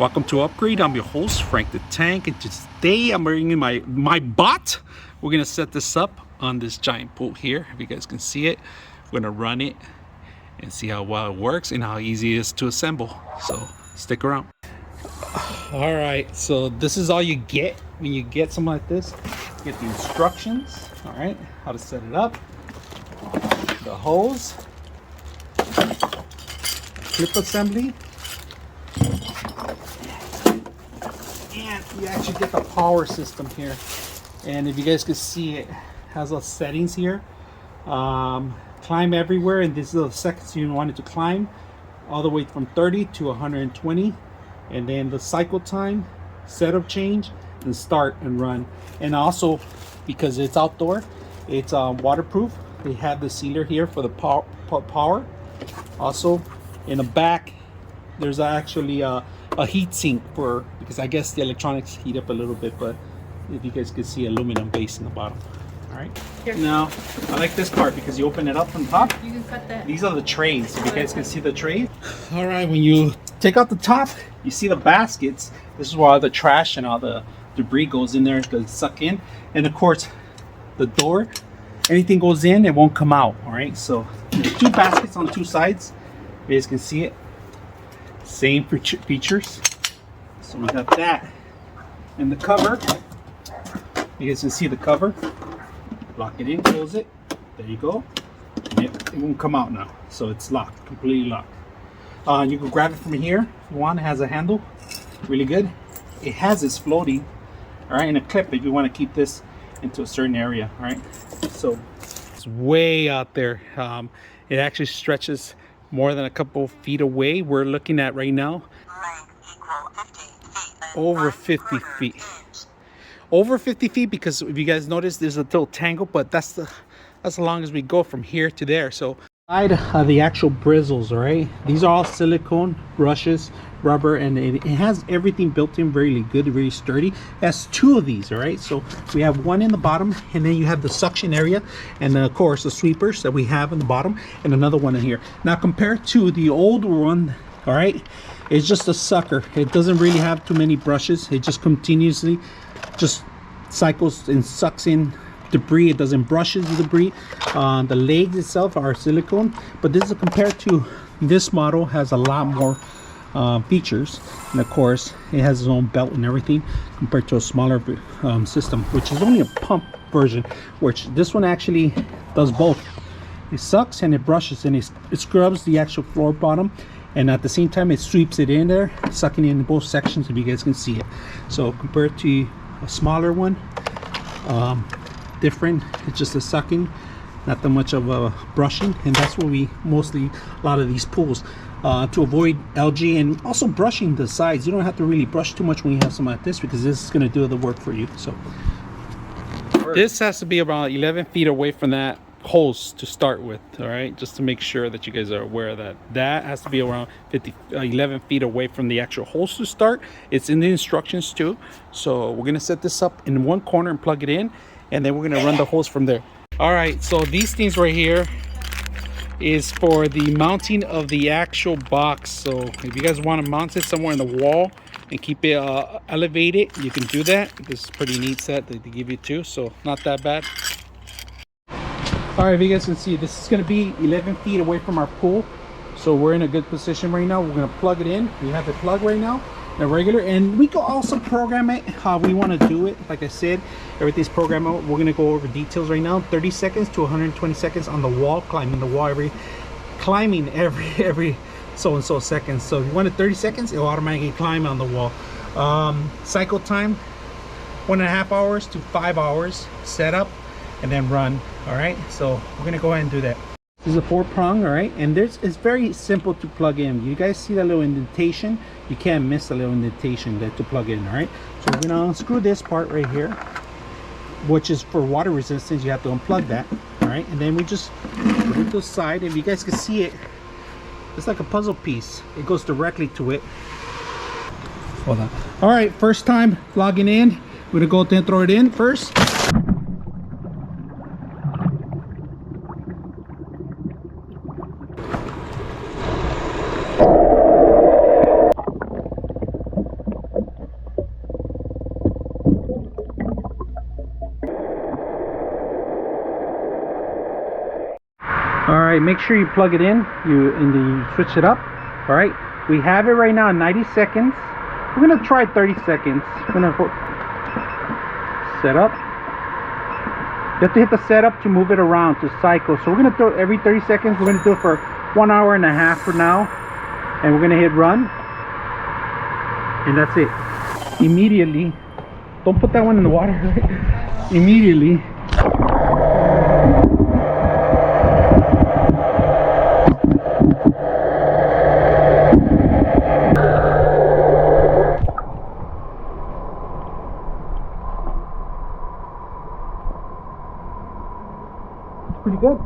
Welcome to Upgrade. I'm your host, Frank the Tank, and today I'm bringing my bot. We're gonna set this up on this giant pool here. If you guys can see it, we're gonna run it and see how well it works and how easy it is to assemble. So stick around. All right, so this is all you get when you get something like this. You get the instructions, all right, how to set it up, the hose, clip assembly, and you actually get the power system here. And if you guys can see, it has those settings here. Climb everywhere, and this is the seconds you want it to climb, all the way from 30 to 120, and then the cycle time, setup change, and start and run. And also, because it's outdoor, it's waterproof. They have the sealer here for the power. Also, in the back, there's actually a heat sink for, because I guess the electronics heat up a little bit, but if you guys can see, aluminum base in the bottom. All right. Here. Now, I like this part because you open it up from top. You can cut that. These are the trays. If you guys can see the trays. All right. When you take out the top, you see the baskets. This is where all the trash and all the debris goes in there to suck in. And of course, the door. Anything goes in, it won't come out. All right. So there's two baskets on two sides. You guys can see it. Same features. So we got that. And the cover. You guys can see the cover. Lock it in, close it. There you go. And it won't come out now. So it's locked, completely locked. You can grab it from here if you want. It has a handle. Really good. It has this floating, all right, and a clip if you want to keep this into a certain area, all right? So it's way out there. It actually stretches more than a couple feet away. We're looking at right now over 50 feet. Over 50 feet, because if you guys notice, there's a little tangle, but that's as long as we go from here to there. So side of the actual bristles, all right, these are all silicone brushes, rubber, and it has everything built in, very good, very sturdy. It has two of these, all right. So we have one in the bottom, and then you have the suction area, and then of course the sweepers that we have in the bottom, and another one in here. Now compared to the old one, all right, it's just a sucker. It doesn't really have too many brushes. It just continuously just cycles and sucks in debris. It doesn't brush the debris. The legs itself are silicone, but this is compared to this model, has a lot more features, and of course it has its own belt and everything compared to a smaller system, which is only a pump version, which this one actually does both. It sucks and it brushes, and it scrubs the actual floor bottom, and at the same time it sweeps it in there, sucking in both sections, if you guys can see it. So compared to a smaller one, different, it's just a sucking, not that much of a brushing, and that's what we mostly, a lot of these pools, to avoid algae, and also brushing the sides. You don't have to really brush too much when you have something like this, because this is going to do the work for you. So this has to be about 11 feet away from that hose to start with, all right, just to make sure that you guys are aware of that has to be around 11 feet away from the actual hose to start. It's in the instructions too. So we're going to set this up in one corner and plug it in, and then we're going to run the hose from there. All right, so these things right here is for the mounting of the actual box. So if you guys want to mount it somewhere in the wall and keep it elevated, you can do that. This is a pretty neat set that they give you too, so not that bad. All right, if you guys can see, this is going to be 11 feet away from our pool, so we're in a good position right now. We're going to plug it in. We have the plug right now, the regular, and we can also program it how we want to do it. Like I said, everything's programmable. We're going to go over details right now. 30 seconds to 120 seconds on the wall, climbing the wall every so and so seconds. So if you wanted 30 seconds, it'll automatically climb on the wall. Cycle time 1.5 hours to 5 hours setup, and then run. All right, so we're gonna go ahead and do that. This is a 4-prong, all right, and it's very simple to plug in. You guys see that little indentation? You can't miss the little indentation there to plug in. All right, so we're gonna unscrew this part right here, which is for water resistance. You have to unplug that. All right, and then we just put it to the side. If you guys can see it, it's like a puzzle piece. It goes directly to it. Hold on. All right, first time logging in. We're gonna go ahead and throw it in first. right, make sure you plug it in, and then you switch it up. All right, we have it right now in 90 seconds. We're gonna try 30 seconds. We're gonna set up. You have to hit the setup to move it around, to cycle. So we're gonna do it every 30 seconds. We're gonna do it for 1 hour and a half for now. And we're gonna hit run. And that's it. Immediately, don't put that one in the water, right? Immediately. Pretty good.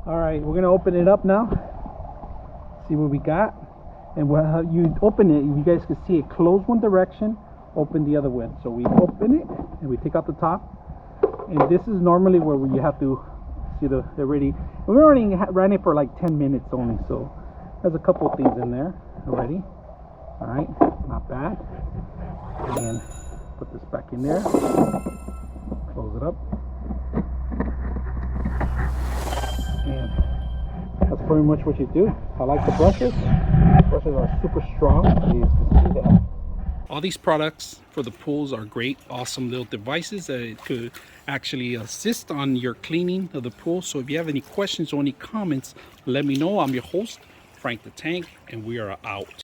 Alright, we're gonna open it up now. See what we got. And when you open it, you guys can see it close one direction, open the other one. So we open it and we take out the top. And this is normally where you have to see the already. We already ran it for like 10 minutes only, so there's a couple of things in there already. Alright, not bad. And put this back in there. Close it up. And that's pretty much what you do. I like the brushes. The brushes are super strong. You can see that. All these products for the pools are great, awesome little devices that could actually assist on your cleaning of the pool. So if you have any questions or any comments, let me know. I'm your host, Frank the Tank, and we are out.